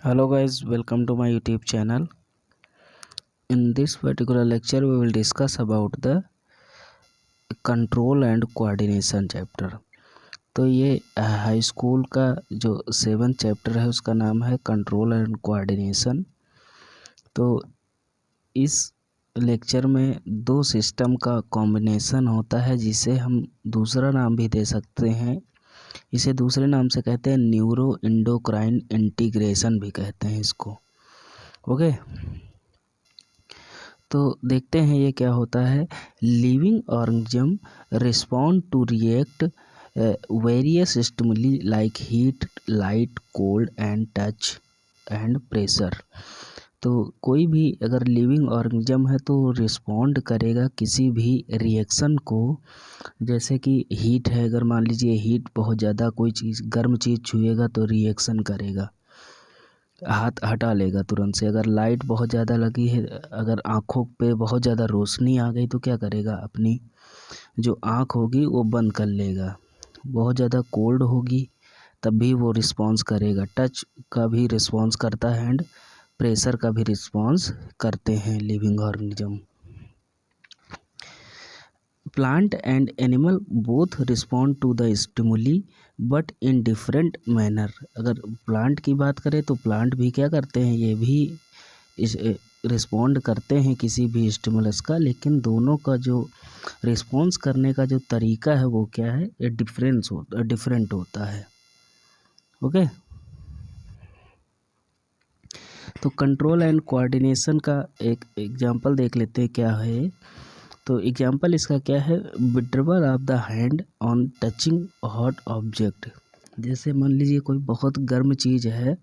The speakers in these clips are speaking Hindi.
Hello guys, welcome to my YouTube channel. In this particular lecture we will discuss about the control and coordination chapter. तो ये हाई स्कूल का जो 7th चैप्टर है उसका नाम है कंट्रोल एंड कोऑर्डिनेशन। तो इस लेक्चर में दो सिस्टम का कॉम्बिनेशन होता है जिसे हम दूसरा नाम भी दे सकते हैं। इसे दूसरे नाम से कहते हैं न्यूरो एंडोक्राइन इंटीग्रेशन भी कहते हैं इसको। ओके, तो देखते हैं ये क्या होता है। Living organism respond to react various stimuli like heat, light, cold and touch and pressure. तो कोई भी अगर लिविंग ऑर्गेनिज्म है तो रिस्पॉन्ड करेगा किसी भी रिएक्शन को। जैसे कि हीट है, अगर मान लीजिए हीट बहुत ज़्यादा कोई चीज़ गर्म चीज़ छुएगा तो रिएक्शन करेगा, हाथ हटा लेगा तुरंत से। अगर लाइट बहुत ज़्यादा लगी है, अगर आँखों पे बहुत ज़्यादा रोशनी आ गई तो क्या करेगा, अपनी जो आँख होगी वो बंद कर लेगा। बहुत ज़्यादा कोल्ड होगी तब भी वो रिस्पॉन्स करेगा। टच का भी रिस्पॉन्स करता है एंड प्रेशर का भी रिस्पॉन्स करते हैं living organism. Plant and animal both respond to the stimuli but in different manner. अगर प्लांट की बात करें तो प्लांट भी क्या करते हैं, ये भी इस रिस्पॉन्ड करते हैं किसी भी स्टिमुलस का, लेकिन दोनों का जो रिस्पॉन्स करने का जो तरीका है वो क्या है, डिफरेंट होता है। ओके, तो कंट्रोल एंड कोऑर्डिनेशन का एक एग्जांपल देख लेते हैं क्या है। तो एग्जांपल इसका क्या है, withdrawal of the hand on touching hot object. जैसे मान लीजिए कोई बहुत गर्म चीज़ है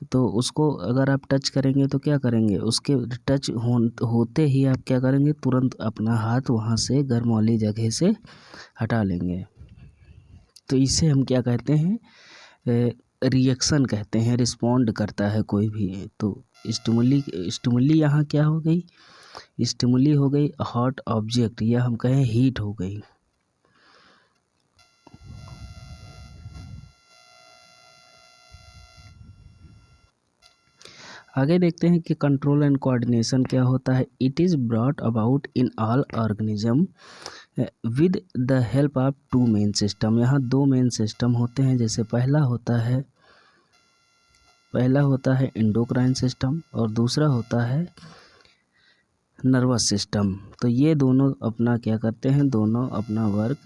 तो उसको अगर आप टच करेंगे तो क्या करेंगे, उसके टच होते ही आप क्या करेंगे, तुरंत अपना हाथ वहाँ से गर्म वाली जगह से हटा लेंगे। तो इसे हम क्या कहते हैं, रिएक्शन कहते हैं। रिस्पॉन्ड करता है कोई भी। तो स्टिमुली यहाँ क्या हो गई, स्टिमुली हो गई हॉट ऑब्जेक्ट, या हम कहें हीट हो गई। आगे देखते हैं कि कंट्रोल एंड कोऑर्डिनेशन क्या होता है। It is brought about in all organism with the help of two main system. यहाँ दो मेन सिस्टम होते हैं। जैसे पहला होता है एंडोक्राइन सिस्टम और दूसरा होता है नर्वस सिस्टम। तो ये दोनों अपना क्या करते हैं, दोनों अपना वर्क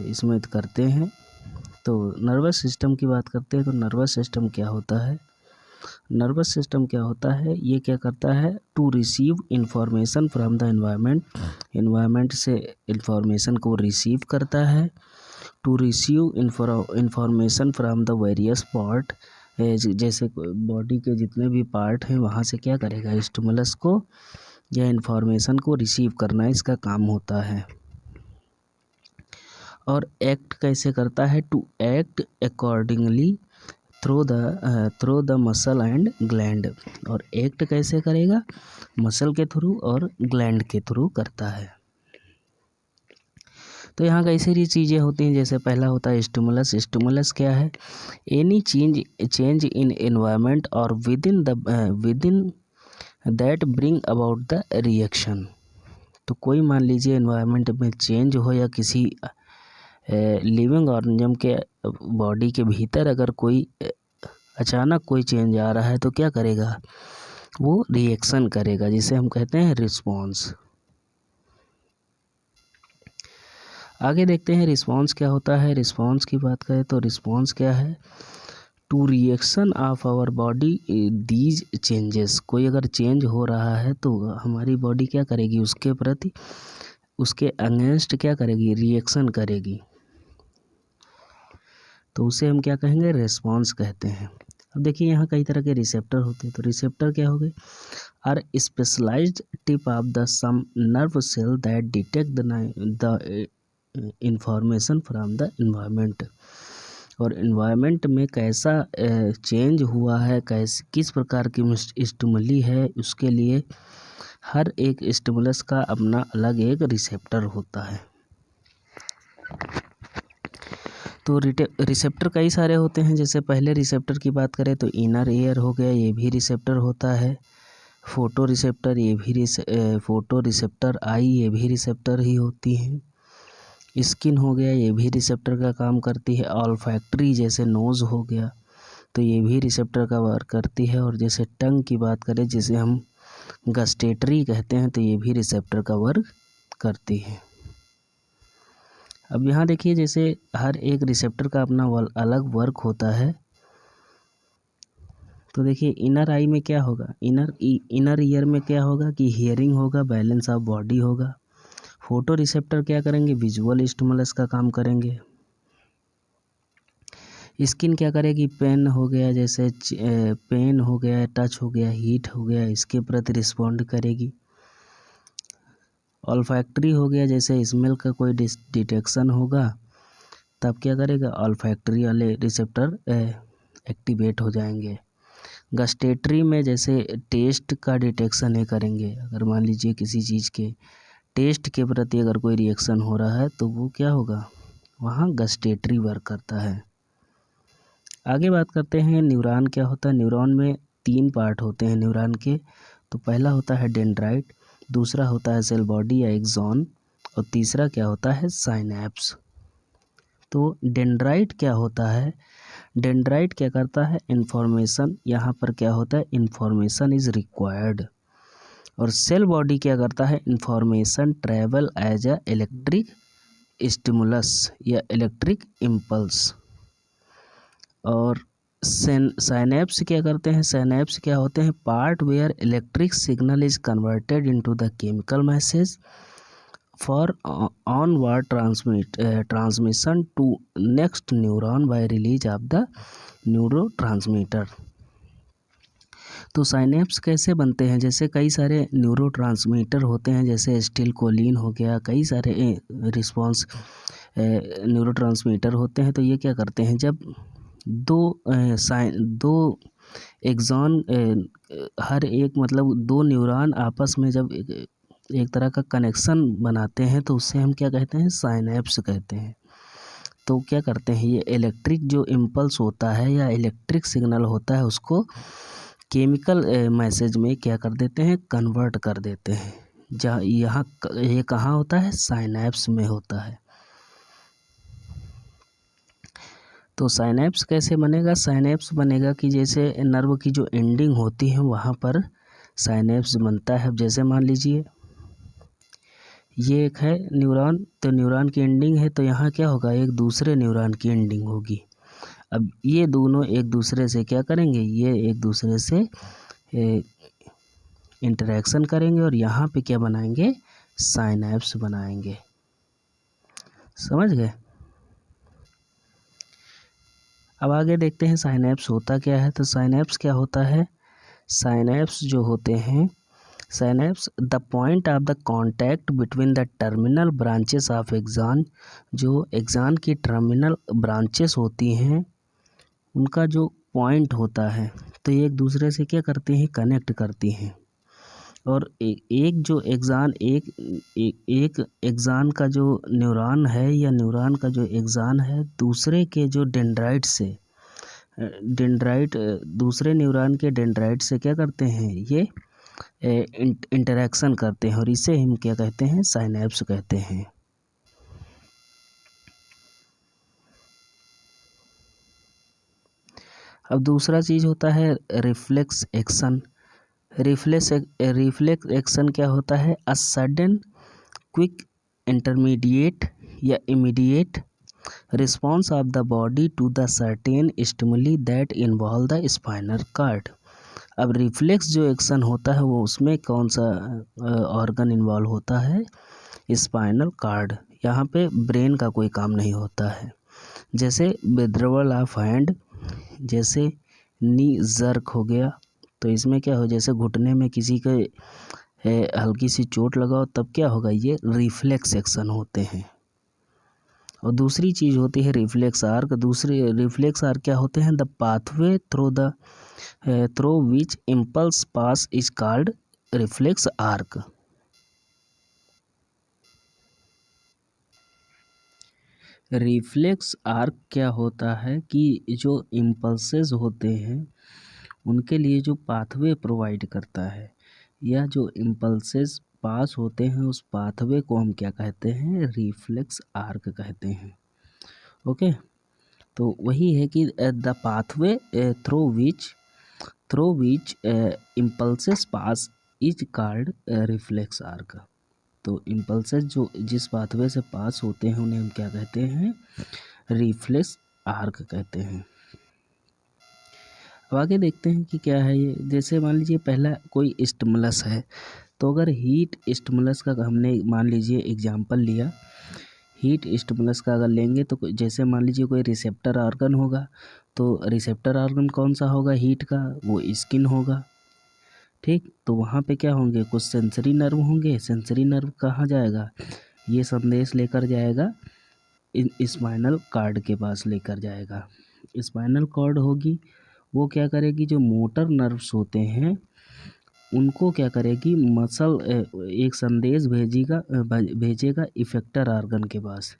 इसमें करते हैं। तो नर्वस सिस्टम की बात करते हैं तो नर्वस सिस्टम क्या होता है, नर्वस सिस्टम क्या होता है, ये क्या करता है, to receive information from the environment से इंफॉर्मेशन को रिसीव करता है। To receive information from the various part, जैसे बॉडी के जितने भी पार्ट हैं वहाँ से क्या करेगा, स्टिमुलस को या इंफॉर्मेशन को रिसीव करना इसका काम होता है। और एक्ट कैसे करता है, to act accordingly through the muscle and gland. और एक्ट कैसे करेगा, मसल के थ्रू और ग्लैंड के थ्रू करता है। तो यहाँ कई सारी चीज़ें होती हैं। जैसे पहला होता है स्टिमुलस। स्टिमुलस क्या है, एनी चेंज इन एनवायरनमेंट और within that bring about the reaction. तो कोई मान लीजिए एनवायरनमेंट में चेंज हो या किसी लिविंग ऑर्गेनिज्म के बॉडी के भीतर अगर कोई अचानक कोई चेंज आ रहा है तो क्या करेगा, वो रिएक्शन करेगा, जिसे हम कहते हैं रिस्पॉन्स। आगे देखते हैं रिस्पॉन्स क्या होता है। रिस्पॉन्स की बात करें तो रिस्पॉन्स क्या है, to reaction of our body these changes. कोई अगर चेंज हो रहा है तो हमारी बॉडी क्या करेगी, उसके प्रति, उसके अगेंस्ट क्या करेगी, रिएक्शन करेगी। तो उसे हम क्या कहेंगे, रिस्पॉन्स कहते हैं। अब देखिए यहाँ कई तरह के रिसेप्टर होते हैं। तो रिसेप्टर क्या हो गए, are specialized tip of the some nerve cell that detect the information from the environment. और इन्वायरमेंट में कैसा चेंज हुआ है, किस प्रकार की स्टिमुली है, उसके लिए हर एक स्टिमुलस का अपना अलग एक रिसेप्टर होता है। तो रिसेप्टर कई सारे होते हैं। जैसे पहले रिसेप्टर की बात करें तो इनर ईयर हो गया, ये भी रिसेप्टर होता है। फोटो रिसेप्टर, ये भी फोटो रिसेप्टर आई, ये भी रिसेप्टर ही होती हैं। स्किन हो गया, ये भी रिसेप्टर का काम करती है। ऑल्फैक्टरी जैसे नोज़ हो गया तो ये भी रिसेप्टर का वर्क करती है। और जैसे टंग की बात करें जिसे हम गस्टेटरी कहते हैं तो ये भी रिसेप्टर का वर्क करती है। अब यहाँ देखिए, जैसे हर एक रिसेप्टर का अपना अलग वर्क होता है। तो देखिए इनर आई में क्या होगा, इनर ईयर में क्या होगा कि हियरिंग होगा, बैलेंस ऑफ बॉडी होगा। फोटो रिसेप्टर क्या करेंगे, विजुअल स्टिमुलस का काम करेंगे। स्किन क्या करेगी, पेन हो गया, जैसे पेन हो गया, टच हो गया, हीट हो गया, इसके प्रति रिस्पॉन्ड करेगी। ऑल्फैक्टरी हो गया, जैसे स्मेल का कोई डिटेक्शन होगा तब क्या करेगा, ऑल्फैक्टरी वाले रिसेप्टर एक्टिवेट हो जाएंगे। गस्टेटरी में जैसे टेस्ट का डिटेक्शन है करेंगे। अगर मान लीजिए किसी चीज़ के टेस्ट के प्रति अगर कोई रिएक्शन हो रहा है तो वो क्या होगा, वहाँ गस्टेटरी वर्क करता है। आगे बात करते हैं न्यूरॉन क्या होता है। न्यूरॉन में 3 पार्ट होते हैं न्यूरॉन के। तो पहला होता है डेंड्राइट, दूसरा होता है सेल बॉडी या एक्सॉन, और तीसरा क्या होता है, साइनैप्स। तो डेंड्राइट क्या होता है, डेंड्राइट क्या करता है, इन्फॉर्मेशन, यहाँ पर क्या होता है, इन्फॉर्मेशन इज रिक्वायर्ड। और सेल बॉडी क्या करता है, information travel as a electric stimulus या इलेक्ट्रिक इम्पल्स। और साइनैप्स क्या करते हैं, साइनैप्स क्या होते हैं, part where electric signal is converted into the chemical message for onward transmission to next neuron by release of the neurotransmitter. तो साइनैप्स कैसे बनते हैं, जैसे कई सारे न्यूरोट्रांसमीटर होते हैं, जैसे एसिटिलकोलिन हो गया, कई सारे रिस्पॉन्स न्यूरोट्रांसमीटर होते हैं। तो ये क्या करते हैं, जब दो एक्सॉन हर एक मतलब 2 न्यूरॉन आपस में जब एक तरह का कनेक्शन बनाते हैं तो उससे हम क्या कहते हैं, साइनैप्स कहते हैं। तो क्या करते हैं, ये इलेक्ट्रिक जो इम्पल्स होता है या इलेक्ट्रिक सिग्नल होता है उसको केमिकल मैसेज में क्या कर देते हैं, कन्वर्ट कर देते हैं। जहाँ ये कहाँ होता है, साइनैप्स में होता है। तो साइनैप्स कैसे बनेगा, साइनैप्स बनेगा कि जैसे नर्व की जो एंडिंग होती है वहाँ पर साइनैप्स बनता है। अब जैसे मान लीजिए ये एक है न्यूरॉन, तो न्यूरॉन की एंडिंग है, तो यहाँ क्या होगा, एक दूसरे न्यूरॉन की एंडिंग होगी। अब ये दोनों एक दूसरे से क्या करेंगे, ये एक दूसरे से इंटरेक्शन करेंगे और यहाँ पे क्या बनाएंगे, साइनैप्स बनाएंगे। समझ गए। अब आगे देखते हैं साइनैप्स होता क्या है। तो साइनैप्स क्या होता है, साइनैप्स जो होते हैं, synapse the point of the contact between the terminal branches of axon, जो एक्सॉन की टर्मिनल ब्रांचेस होती हैं उनका जो पॉइंट होता है, तो ये एक दूसरे से क्या करती हैं, कनेक्ट करती हैं। और एक जो एक्सॉन एक एक्सॉन का जो न्यूरॉन है या न्यूरॉन का जो एक्सॉन है दूसरे के जो डेंड्राइट से दूसरे न्यूरॉन के डेंड्राइट से क्या करते हैं, ये इंटरेक्शन करते हैं और इसे हम क्या कहते हैं, साइनैप्स कहते हैं। अब दूसरा चीज़ होता है रिफ्लेक्स एक्शन। रिफ्लेक्स एक्शन क्या होता है, अ सडन क्विक इंटरमीडिएट या immediate response of the body to the certain stimuli that involve the spinal cord. अब रिफ्लेक्स जो एक्शन होता है वो उसमें कौन सा ऑर्गन इन्वॉल्व होता है, स्पाइनल कॉर्ड। यहाँ पे ब्रेन का कोई काम नहीं होता है। जैसे विड्रॉल ऑफ हैंड, जैसे नी जर्क हो गया, तो इसमें क्या हो, जैसे घुटने में किसी के हल्की सी चोट लगाओ तब क्या होगा, ये रिफ्लेक्स एक्शन होते हैं। और दूसरी चीज़ होती है रिफ्लेक्स आर्क। दूसरी रिफ्लेक्स आर्क क्या होते हैं, the pathway through which impulse pass is called reflex arc. Reflex arc क्या होता है कि जो इम्पल्सेस होते हैं उनके लिए जो पाथवे प्रोवाइड करता है, या जो इम्पल्सेस पास होते हैं उस पाथवे को हम क्या कहते हैं, रिफ्लेक्स आर्क कहते हैं। ओके, तो वही है कि the pathway through which impulses pass is called reflex arc. तो इम्पल्सेस जो जिस पाथवे से पास होते हैं उन्हें हम क्या कहते हैं, रिफ्लेक्स आर्क कहते हैं। अब आगे देखते हैं कि क्या है ये। जैसे मान लीजिए पहला कोई स्टिमुलस है, तो अगर हीट स्टिमुलस का हमने मान लीजिए एग्जांपल लिया, हीट स्टिमुलस का अगर लेंगे तो जैसे मान लीजिए कोई रिसेप्टर ऑर्गन होगा, तो रिसेप्टर ऑर्गन कौन सा होगा हीट का, वो स्किन होगा। ठीक, तो वहाँ पे क्या होंगे, कुछ सेंसरी नर्व होंगे। सेंसरी नर्व कहाँ जाएगा, ये संदेश लेकर जाएगा स्पाइनल कॉर्ड के पास लेकर जाएगा। स्पाइनल कॉर्ड होगी, वो क्या करेगी, जो मोटर नर्व्स होते हैं उनको क्या करेगी, मसल एक संदेश भेजेगा इफेक्टर ऑर्गन के पास।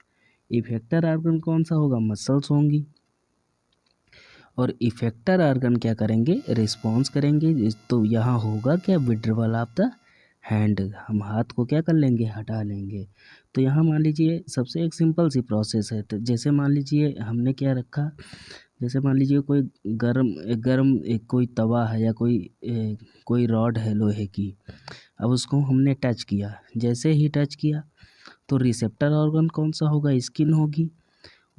इफेक्टर ऑर्गन कौन सा होगा, मसल्स होंगी। और इफेक्टर ऑर्गन क्या करेंगे, रिस्पॉन्स करेंगे। तो यहाँ होगा क्या, विड्रॉल ऑफ द हैंड, हम हाथ को क्या कर लेंगे, हटा लेंगे। तो यहाँ मान लीजिए सबसे एक सिंपल सी प्रोसेस है। तो जैसे मान लीजिए हमने क्या रखा, जैसे मान लीजिए कोई गरम एक कोई तवा है या कोई रॉड है लोहे की। अब उसको हमने टच किया, जैसे ही टच किया तो रिसेप्टर ऑर्गन कौन सा होगा, स्किन होगी।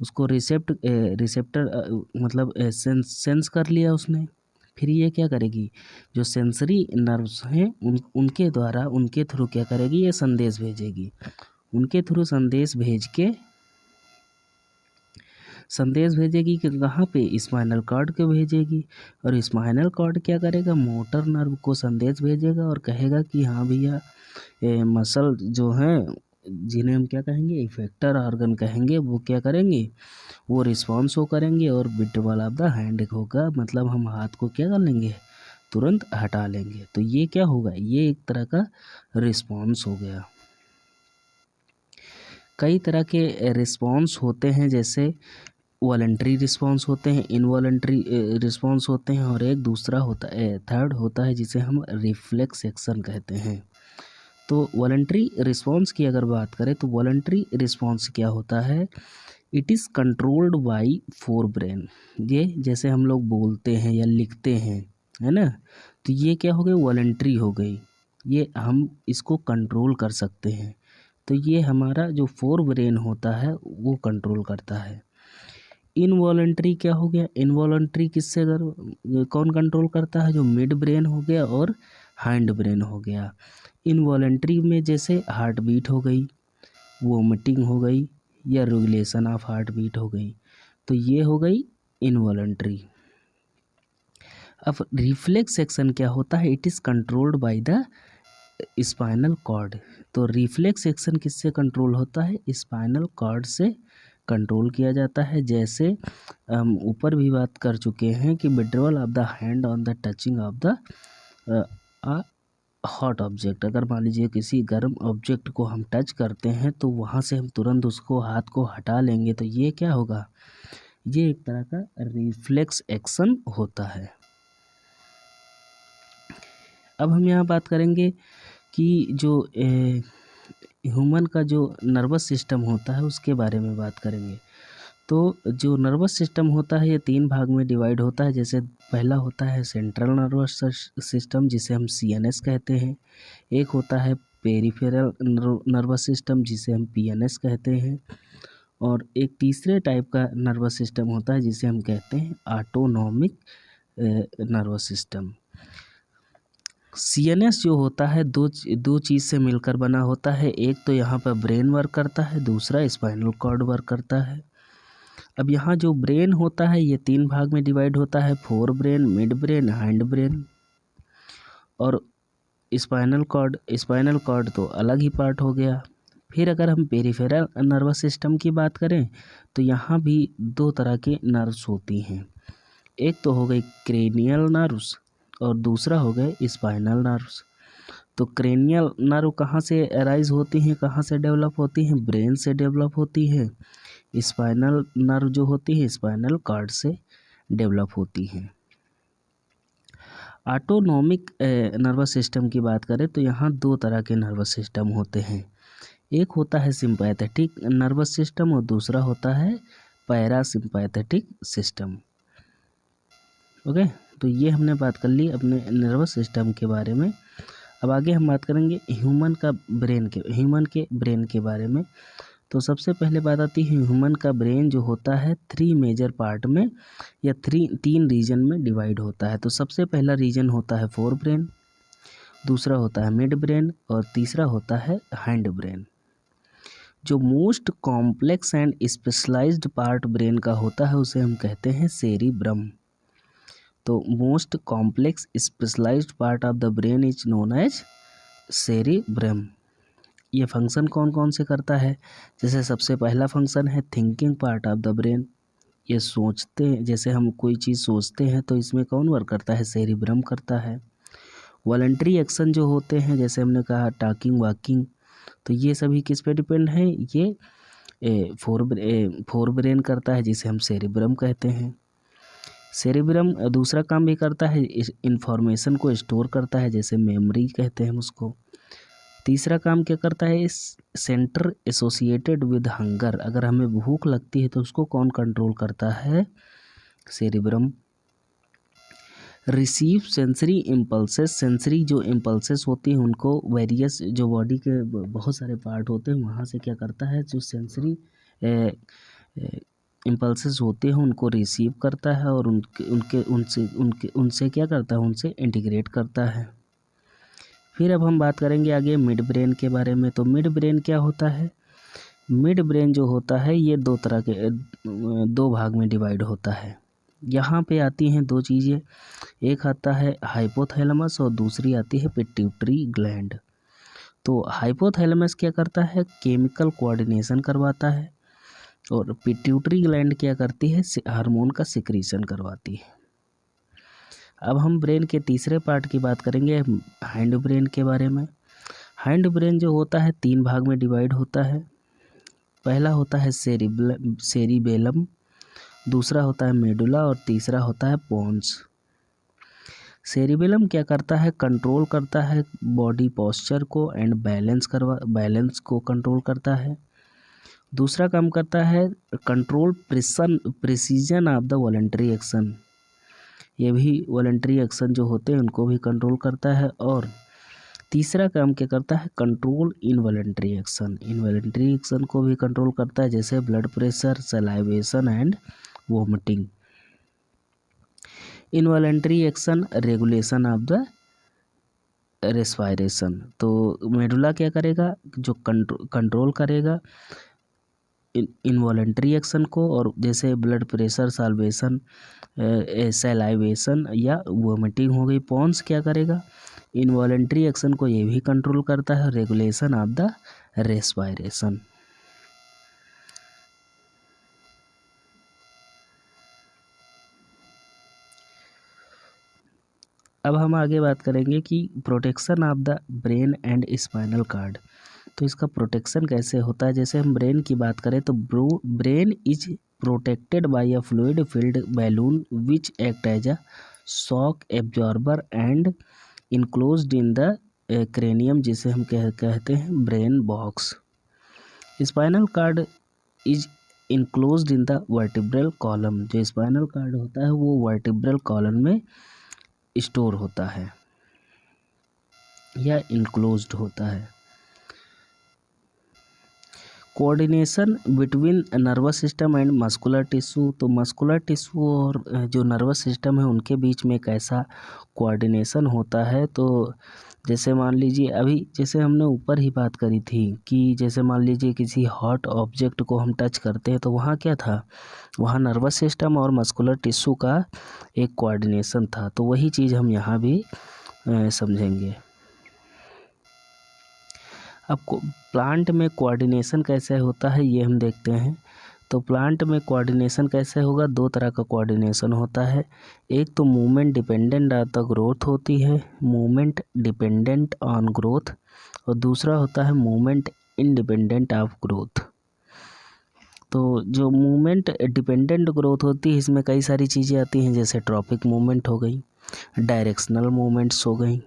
उसको रिसेप्टर मतलब सेंस कर लिया उसने। फिर ये क्या करेगी, जो सेंसरी नर्व्स हैं उनके द्वारा, उनके थ्रू क्या करेगी, ये संदेश भेजेगी। उनके थ्रू संदेश भेजेगी कि कहाँ पे, स्पाइनल कॉर्ड को भेजेगी। और स्पाइनल कॉर्ड क्या करेगा, मोटर नर्व को संदेश भेजेगा और कहेगा कि हाँ भैया, मसल जो हैं जिन्हें हम क्या कहेंगे, इफेक्टर ऑर्गन कहेंगे, वो क्या करेंगे, वो रिस्पॉन्स हो करेंगे और विड्रॉल ऑफ द हैंड होगा, मतलब हम हाथ को क्या कर लेंगे, तुरंत हटा लेंगे। तो ये क्या होगा, ये एक तरह का रिस्पॉन्स हो गया। कई तरह के रिस्पॉन्स होते हैं, जैसे वॉलंटरी रिस्पॉन्स होते हैं, इनवॉलंटरी रिस्पॉन्स होते हैं, और एक दूसरा होता है, थर्ड होता है जिसे हम रिफ्लेक्स एक्शन कहते हैं। तो वॉलंटरी रिस्पॉन्स की अगर बात करें तो वॉलंटरी रिस्पॉन्स क्या होता है, it is controlled by fore brain. ये जैसे हम लोग बोलते हैं या लिखते हैं, है ना, तो ये क्या हो गई, वॉलंटरी हो गई, ये हम इसको कंट्रोल कर सकते हैं। तो ये हमारा जो फोर ब्रेन होता है वो कंट्रोल करता है। इनवॉलंटरी क्या हो गया, इनवॉलंटरी किससे अगर कौन कंट्रोल करता है, जो मिड ब्रेन हो गया और हाइंड ब्रेन हो गया। इनवॉलंटरी में जैसे हार्ट बीट हो गई, वोमिटिंग हो गई, या रेगुलेशन ऑफ हार्ट बीट हो गई, तो ये हो गई इनवॉलंटरी। अब रिफ्लेक्स एक्शन क्या होता है, it is controlled by the spinal cord. तो रिफ्लेक्स एक्शन किससे कंट्रोल होता है, स्पाइनल कॉर्ड से कंट्रोल किया जाता है। जैसे हम ऊपर भी बात कर चुके हैं कि withdrawal of the hand on the touching of the hot object. अगर मान लीजिए किसी गर्म ऑब्जेक्ट को हम टच करते हैं तो वहाँ से हम तुरंत उसको हाथ को हटा लेंगे, तो ये क्या होगा, ये एक तरह का रिफ्लेक्स एक्शन होता है। अब हम यहाँ बात करेंगे कि जो ह्यूमन का जो नर्वस सिस्टम होता है उसके बारे में बात करेंगे। तो जो नर्वस सिस्टम होता है ये तीन भाग में डिवाइड होता है। जैसे पहला होता है सेंट्रल नर्वस सिस्टम, जिसे हम सीएनएस कहते हैं। एक होता है पेरिफेरल नर्वस सिस्टम, जिसे हम पीएनएस कहते हैं। और एक तीसरे टाइप का नर्वस सिस्टम होता है जिसे हम कहते हैं ऑटोनॉमिक नर्वस सिस्टम। सीएनएस जो होता है दो चीज़ से मिलकर बना होता है। एक तो यहाँ पर ब्रेन वर्क करता है, दूसरा स्पाइनल कॉर्ड वर्क करता है। अब यहाँ जो ब्रेन होता है ये तीन भाग में डिवाइड होता है, fore brain, mid brain, hind brain. और स्पाइनल कॉर्ड तो अलग ही पार्ट हो गया। फिर अगर हम पेरिफेरल नर्वस सिस्टम की बात करें तो यहाँ भी दो तरह के नर्व्स होती हैं। एक तो हो गई क्रेनियल नर्व्स और दूसरा हो गए स्पाइनल नर्व्स। तो क्रेनियल नर्व कहाँ से अराइज होती हैं, कहाँ से डेवलप होती हैं? ब्रेन से डेवलप होती है। स्पाइनल नर्व जो होती है स्पाइनल कॉर्ड से डेवलप होती हैं। ऑटोनॉमिक नर्वस सिस्टम की बात करें तो यहाँ दो तरह के नर्वस सिस्टम होते हैं। एक होता है सिंपैथेटिक नर्वस सिस्टम और दूसरा होता है पैरासिम्पैथेटिक सिस्टम। ओके, तो ये हमने बात कर ली अपने नर्वस सिस्टम के बारे में। अब आगे हम बात करेंगे ह्यूमन के ब्रेन के बारे में। तो सबसे पहले बात आती है ह्यूमन का ब्रेन जो होता है 3 मेजर पार्ट में या 3 रीजन में डिवाइड होता है। तो सबसे पहला रीजन होता है फोर ब्रेन, दूसरा होता है मिड ब्रेन और तीसरा होता है हैंड ब्रेन। जो most complex and specialized part brain का होता है उसे हम कहते हैं सेरिब्रम। तो most complex specialized part of the brain is known as cerebrum. ये फंक्शन कौन कौन से करता है? जैसे सबसे पहला फंक्शन है thinking part of the brain. ये सोचते हैं, जैसे हम कोई चीज़ सोचते हैं तो इसमें कौन वर्क करता है? सेरिब्रम करता है। वॉलंटरी एक्शन जो होते हैं जैसे हमने कहा टॉकिंग वॉकिंग, तो ये सभी किस पे डिपेंड है? ये फोर ब्रेन करता है जिसे हम सेरिब्रम कहते हैं। सेरिब्रम दूसरा काम भी करता है, इंफॉर्मेशन को स्टोर करता है जैसे मेमोरी कहते हैं हम उसको। तीसरा काम क्या करता है? इस सेंटर एसोसिएटेड विद हंगर, अगर हमें भूख लगती है तो उसको कौन कंट्रोल करता है? Cerebrum. Receive sensory impulses, sensory जो इम्पल्सेस होती हैं उनको वेरियस जो बॉडी के बहुत सारे पार्ट होते हैं वहाँ से क्या करता है? जो सेंसरी इम्पल्सेस होते हैं उनको रिसीव करता है और उनसे क्या करता है? उनसे इंटीग्रेट करता है। फिर अब हम बात करेंगे आगे मिड ब्रेन के बारे में। तो मिड ब्रेन क्या होता है? मिड ब्रेन जो होता है ये दो भाग में डिवाइड होता है। यहाँ पे आती हैं दो चीज़ें, एक आता है हाइपोथैलेमस और दूसरी आती है पिट्यूटरी ग्लैंड। तो हाइपोथैलेमस क्या करता है? केमिकल कोऑर्डिनेशन करवाता है और पिट्यूटरी ग्लैंड क्या करती है? हार्मोन का सिक्रीशन करवाती है। अब हम ब्रेन के तीसरे पार्ट की बात करेंगे हैंड ब्रेन के बारे में। हैंड ब्रेन जो होता है 3 भाग में डिवाइड होता है। पहला होता है सेरिबेलम, दूसरा होता है मेडुला और तीसरा होता है पोन्स। सेरिबेलम क्या करता है? कंट्रोल करता है बॉडी पोस्चर को एंड बैलेंस को कंट्रोल करता है। दूसरा काम करता है control precision of the voluntary action, ये भी वॉलंटरी एक्शन जो होते हैं उनको भी कंट्रोल करता है। और तीसरा काम क्या करता है? कंट्रोल इनवॉलंटरी एक्शन को भी कंट्रोल करता है जैसे blood pressure, salivation and vomiting. Involuntary action regulation of the respiration. तो मेडुला क्या करेगा? जो कंट्रोल करेगा इनवॉलंटरी एक्शन को, और जैसे ब्लड प्रेशर, सैलाइवेशन या वोमिटिंग हो गई। पॉन्स क्या करेगा? इनवॉलंटरी एक्शन को ये भी कंट्रोल करता है, रेगुलेशन ऑफ द रेस्पायरेशन। अब हम आगे बात करेंगे कि protection of the brain and spinal cord. तो इसका प्रोटेक्शन कैसे होता है? जैसे हम ब्रेन की बात करें तो brain is protected by a fluid filled balloon which act as a shock absorber and enclosed in the cranium, जिसे हम कहते हैं brain box. Spinal cord is enclosed in the vertebral column. जो स्पाइनल कॉर्ड होता है वो वर्टिब्रल कॉलम में स्टोर होता है या इनक्लोज्ड होता है। Coordination between nervous system and muscular tissue. तो मस्कुलर टिश्यू और जो नर्वस सिस्टम है उनके बीच में कैसा कोऑर्डिनेशन होता है? तो जैसे मान लीजिए अभी जैसे हमने ऊपर ही बात करी थी कि जैसे मान लीजिए किसी हॉट ऑब्जेक्ट को हम टच करते हैं तो वहाँ क्या था? वहाँ नर्वस सिस्टम और मस्कुलर टिश्यू का एक कोऑर्डिनेशन था। तो वही चीज़ हम यहाँ भी समझेंगे। अब प्लांट में कोऑर्डिनेशन कैसे होता है ये हम देखते हैं। तो प्लांट में कोऑर्डिनेशन कैसे होगा, दो तरह का कोऑर्डिनेशन होता है। एक तो movement dependent on the growth होती है, मूवमेंट डिपेंडेंट ऑन ग्रोथ, और दूसरा होता है मूवमेंट इंडिपेंडेंट ऑफ ग्रोथ। तो जो मूवमेंट डिपेंडेंट ग्रोथ होती है इसमें कई सारी चीज़ें आती हैं, जैसे ट्रॉपिक मूवमेंट हो गई, डायरेक्शनल मूवमेंट्स हो गई।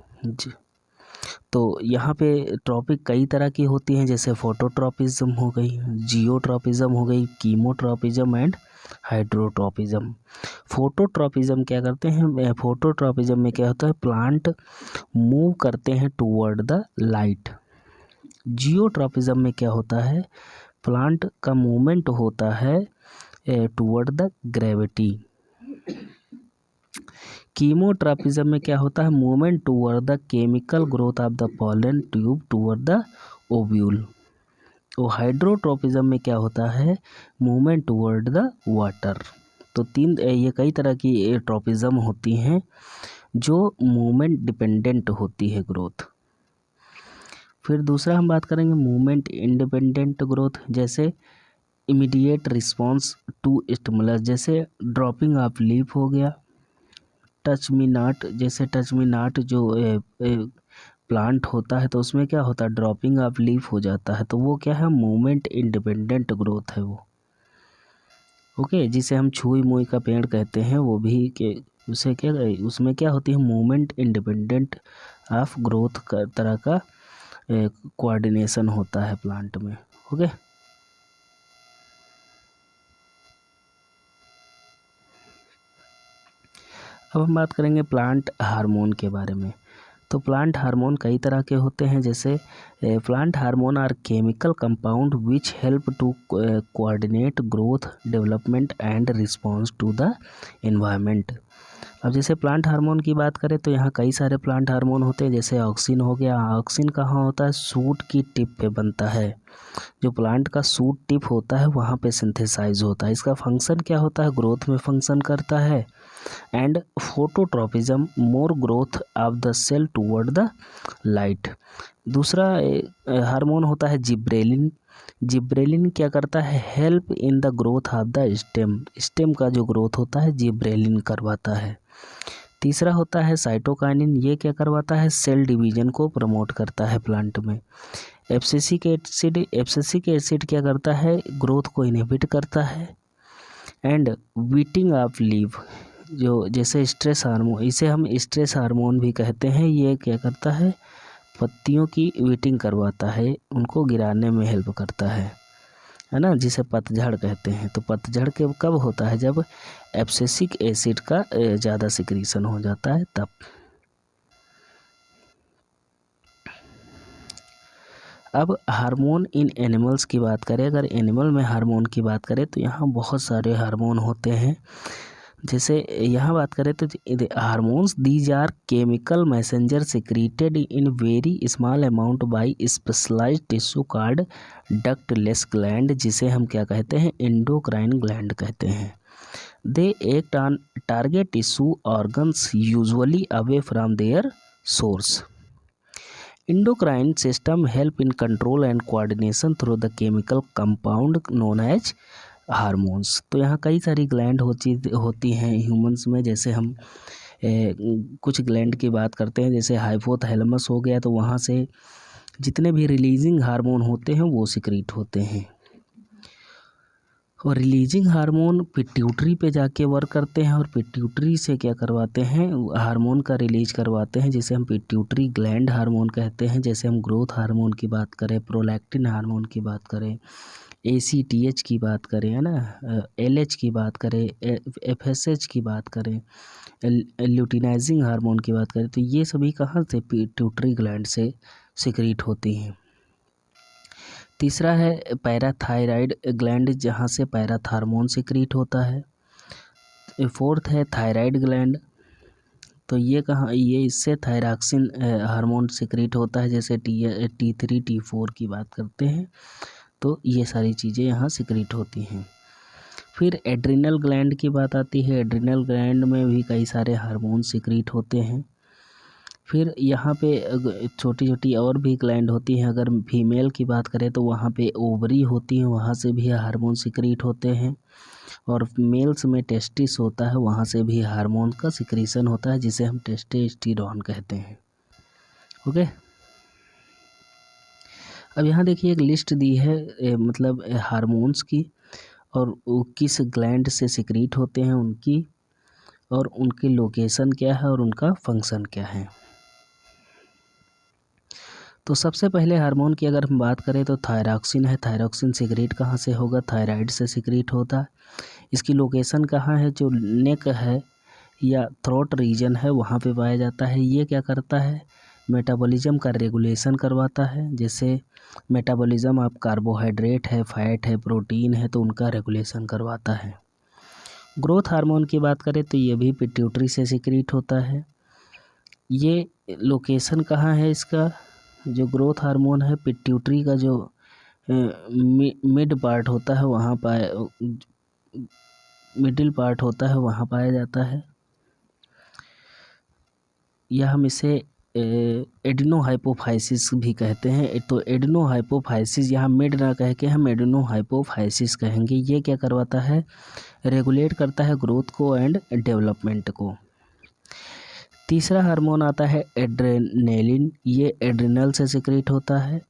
तो यहाँ पे ट्रॉपिक कई तरह की होती हैं, जैसे फोटोट्रॉपिज्म हो गई, जियोट्रॉपिज्म हो गई, कीमोट्रॉपिज्म एंड हाइड्रोट्रॉपिज्म। फोटोट्रॉपिज्म क्या करते हैं, फोटोट्रॉपिज्म में क्या होता है, प्लांट मूव करते हैं टूवर्ड द लाइट। जियोट्रॉपिज्म में क्या होता है, प्लांट का मूवमेंट होता है टूवर्ड द ग्रेविटी। कीमोट्रॉपिज्म में क्या होता है, movement toward the chemical growth of the pollen tube toward the ovule. और हाइड्रोट्रॉपिज्म में क्या होता है, मूवमेंट टूवर्ड द वाटर। तो ये कई तरह की ट्रॉपिज्म होती हैं जो मूवमेंट डिपेंडेंट होती है ग्रोथ। फिर दूसरा हम बात करेंगे मूवमेंट इंडिपेंडेंट ग्रोथ, जैसे इमीडिएट रिस्पॉन्स टू स्टिमुलस, जैसे ड्रॉपिंग ऑफ लीफ हो गया, टच मी नॉट, जैसे टच मी नॉट जो प्लांट होता है तो उसमें क्या होता है, ड्रॉपिंग ऑफ लीफ हो जाता है, तो वो क्या है, मूवमेंट इंडिपेंडेंट ग्रोथ है वो। ओके, जिसे हम छुई मुई का पेड़ कहते हैं, वो भी के उसे क्या, उसमें क्या होती है, मूवमेंट इंडिपेंडेंट ऑफ ग्रोथ का तरह का कोऑर्डिनेशन होता है प्लांट में। ओके, अब हम बात करेंगे प्लांट हार्मोन के बारे में। तो प्लांट हार्मोन कई तरह के होते हैं, जैसे plant hormone are chemical compound which help to coordinate growth, development and response to the environment. अब जैसे प्लांट हार्मोन की बात करें तो यहाँ कई सारे प्लांट हार्मोन होते हैं, जैसे ऑक्सिन हो गया। ऑक्सिन कहाँ होता है, सूट की टिप पे बनता है, जो प्लांट का सूट टिप होता है वहाँ पे सिंथेसाइज होता है। इसका फंक्शन क्या होता है, ग्रोथ में फंक्शन करता है। And phototropism, more growth of the cell toward the light. दूसरा हार्मोन होता है जिब्रेलिन। जिब्रेलिन क्या करता है, help in the growth of the stem. Stem का जो ग्रोथ होता है जिब्रेलिन करवाता है। तीसरा होता है साइटोकाइनिन, ये क्या करवाता है, सेल डिवीजन को प्रमोट करता है प्लांट में। एब्सिसिक एसिड, एब्सिसिक एसिड क्या करता है, ग्रोथ को इनहिबिट करता है। एंड वीटिंग ऑफ लीफ, जो जैसे स्ट्रेस हार्मोन, इसे हम स्ट्रेस हार्मोन भी कहते हैं, ये क्या करता है, पत्तियों की वीटिंग करवाता है, उनको गिराने में हेल्प करता है ना, जिसे पतझड़ कहते हैं। तो पतझड़ के कब होता है, जब एब्सिसिक एसिड का ज़्यादा सिक्रीशन हो जाता है तब। अब हार्मोन इन एनिमल्स की बात करें, अगर एनिमल में हार्मोन की बात करें तो यहाँ बहुत सारे हार्मोन होते हैं। जैसे यहाँ बात करें तो hormones these are chemical messenger secreted in very small amount by specialized tissue called ductless gland, जिसे हम क्या कहते हैं, एंडोक्राइन ग्लैंड कहते हैं। They act on target tissue organs usually away from their source. Endocrine system help in control and coordination through the chemical compound known as hormones. तो यहाँ कई सारी ग्लैंड होती हैं ह्यूमंस में, जैसे हम कुछ ग्लैंड की बात करते हैं, जैसे हाइपोथैलेमस हो गया, तो वहाँ से जितने भी रिलीजिंग हार्मोन होते हैं वो सिक्रीट होते हैं। और रिलीजिंग हार्मोन पिट्यूटरी पे जाके वर्क करते हैं, और पिट्यूटरी से क्या करवाते हैं, हार्मोन का रिलीज करवाते हैं, जिसे हम पिट्यूटरी ग्लैंड हार्मोन कहते हैं। जैसे हम ग्रोथ हार्मोन की बात करें, प्रोलैक्टिन हार्मोन की बात करें, ACTH की बात करें, है ना, LH की बात करें, FSH की बात करें, ल्यूटिनाइजिंग हार्मोन की बात करें, तो ये सभी कहाँ से, पिट्यूटरी ग्लैंड से सिक्रीट होती हैं। तीसरा है पैराथायराइड ग्लैंड, जहाँ से पैराथार्मोन सिक्रीट होता है। फोर्थ है थायराइड ग्लैंड, तो ये कहाँ, ये इससे थायरॉक्सिन हार्मोन सिक्रीट होता है, जैसे T3 T4 की बात करते हैं, तो ये सारी चीज़ें यहाँ सिक्रीट होती हैं। फिर एड्रिनल ग्लैंड की बात आती है, एड्रिनल ग्लैंड में भी कई सारे हार्मोन सिक्रीट होते हैं। फिर यहाँ पे छोटी छोटी और भी ग्लैंड होती हैं। अगर फीमेल की बात करें तो वहाँ पे ओवरी होती हैं, वहाँ से भी हार्मोन सिक्रीट होते हैं। और मेल्स में टेस्टिस होता है, वहाँ से भी हार्मोन का सिक्रीशन होता है जिसे हम टेस्टोस्टेरोन कहते हैं। ओके, अब यहाँ देखिए एक लिस्ट दी है मतलब हार्मोन्स की, और वो किस ग्लैंड से सिक्रीट होते हैं उनकी, और उनकी लोकेशन क्या है और उनका फंक्शन क्या है। तो सबसे पहले हार्मोन की अगर हम बात करें तो थायरॉक्सिन है। थायरॉक्सिन सिक्रीट कहाँ से होगा? थायराइड से सिक्रीट होता है। इसकी लोकेशन कहाँ है? जो नेक है या थ्रोट रीजन है वहाँ पे पाया जाता है। ये क्या करता है? मेटाबॉलिज्म का रेगुलेशन करवाता है। जैसे मेटाबॉलिज्म आप कार्बोहाइड्रेट है, फैट है, प्रोटीन है, तो उनका रेगुलेशन करवाता है। ग्रोथ हार्मोन की बात करें तो ये भी पिट्यूटरी से सिक्रीट होता है। ये लोकेशन कहाँ है इसका? जो ग्रोथ हार्मोन है पिट्यूटरी का जो मिड पार्ट होता है वहाँ मिडिल पार्ट होता है वहाँ पाया जाता है, या हम इसे एडिनोहाइपोफाइसिस भी कहते हैं। तो एडिनोहाइपोफाइसिस यहाँ मिड ना कह के हम एडिनोहाइपोफाइसिस कहेंगे। ये क्या करवाता है? रेगुलेट करता है ग्रोथ को एंड डेवलपमेंट को। तीसरा हार्मोन आता है एड्रेनेलिन। ये एड्रिनल से सिक्रीट होता है।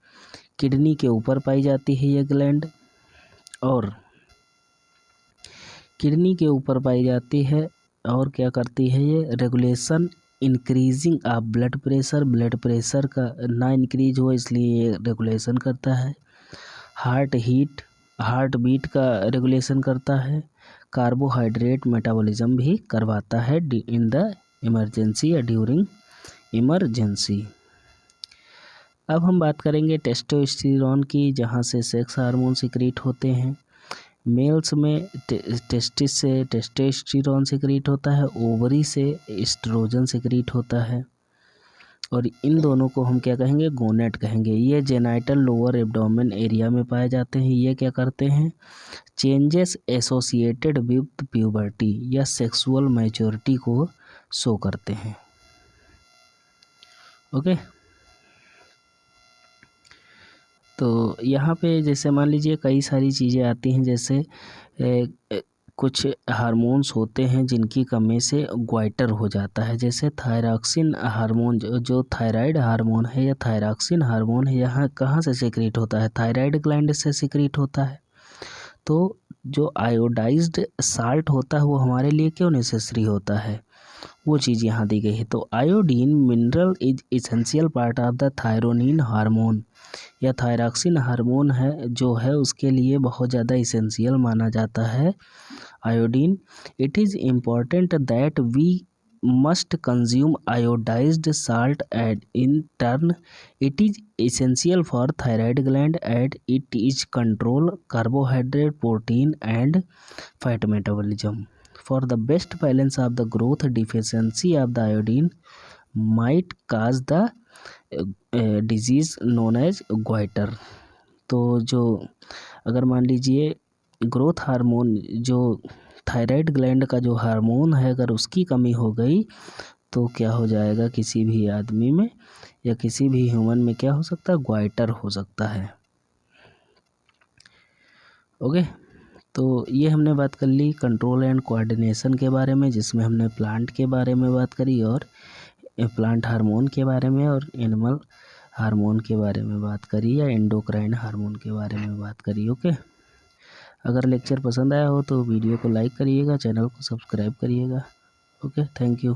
किडनी के ऊपर पाई जाती है ये ग्लैंड, और किडनी के ऊपर पाई जाती है। और क्या करती है ये? Regulation increasing of blood pressure का ना इंक्रीज हो इसलिए ये रेगुलेशन करता है। हार्ट बीट का रेगुलेशन करता है। कार्बोहाइड्रेट मेटाबॉलिज्म भी करवाता है इन द इमरजेंसी या ड्यूरिंग इमरजेंसी। अब हम बात करेंगे टेस्टोस्टेरोन की, जहाँ से सेक्स हार्मोन सिक्रीट होते हैं। मेल्स में टेस्टिस से टेस्टोस्टेरोन सिक्रीट होता है, ओवरी से एस्ट्रोजन सिक्रीट होता है, और इन दोनों को हम क्या कहेंगे? गोनेट कहेंगे। ये जेनाइटल लोअर एब्डोमेन एरिया में पाए जाते हैं। ये क्या करते हैं? चेंजेस एसोसिएटेड विद प्यूबर्टी या सेक्सुअल मैच्योरिटी को शो करते हैं। ओके, तो यहाँ पे जैसे मान लीजिए कई सारी चीज़ें आती हैं, जैसे कुछ हार्मोन्स होते हैं जिनकी कमी से ग्वाइटर हो जाता है। जैसे थायरॉक्सिन हार्मोन, जो थायराइड हार्मोन है या थायरॉक्सिन हार्मोन है, यहाँ कहाँ से सिक्रीट होता है? थायराइड ग्लैंड से सिक्रीट होता है। तो जो आयोडाइज्ड साल्ट होता है वो हमारे लिए क्यों नेसेसरी होता है, वो चीज़ यहाँ दी गई है। तो iodine mineral is essential part of the thyronine hormone, या थायरॉक्सिन हार्मोन है जो है उसके लिए बहुत ज़्यादा इसेंशियल माना जाता है iodine. It is important that we must consume iodized salt and in turn it is essential for thyroid gland and it is control carbohydrate, protein and fat metabolism. For the best balance of the growth, deficiency of the iodine might cause the disease known as goiter. तो जो अगर मान लीजिए ग्रोथ हार्मोन, जो थायराइड ग्लैंड का जो हार्मोन है, अगर उसकी कमी हो गई तो क्या हो जाएगा? किसी भी आदमी में या किसी भी ह्यूमन में क्या हो सकता है? ग्वाइटर हो सकता है। ओके, तो ये हमने बात कर ली कंट्रोल एंड कोऑर्डिनेशन के बारे में, जिसमें हमने प्लांट के बारे में बात करी और प्लांट हार्मोन के बारे में, और एनिमल हार्मोन के बारे में बात करी, या एंडोक्राइन हार्मोन के बारे में बात करी। ओके, अगर लेक्चर पसंद आया हो तो वीडियो को लाइक करिएगा, चैनल को सब्सक्राइब करिएगा। Okay, thank you.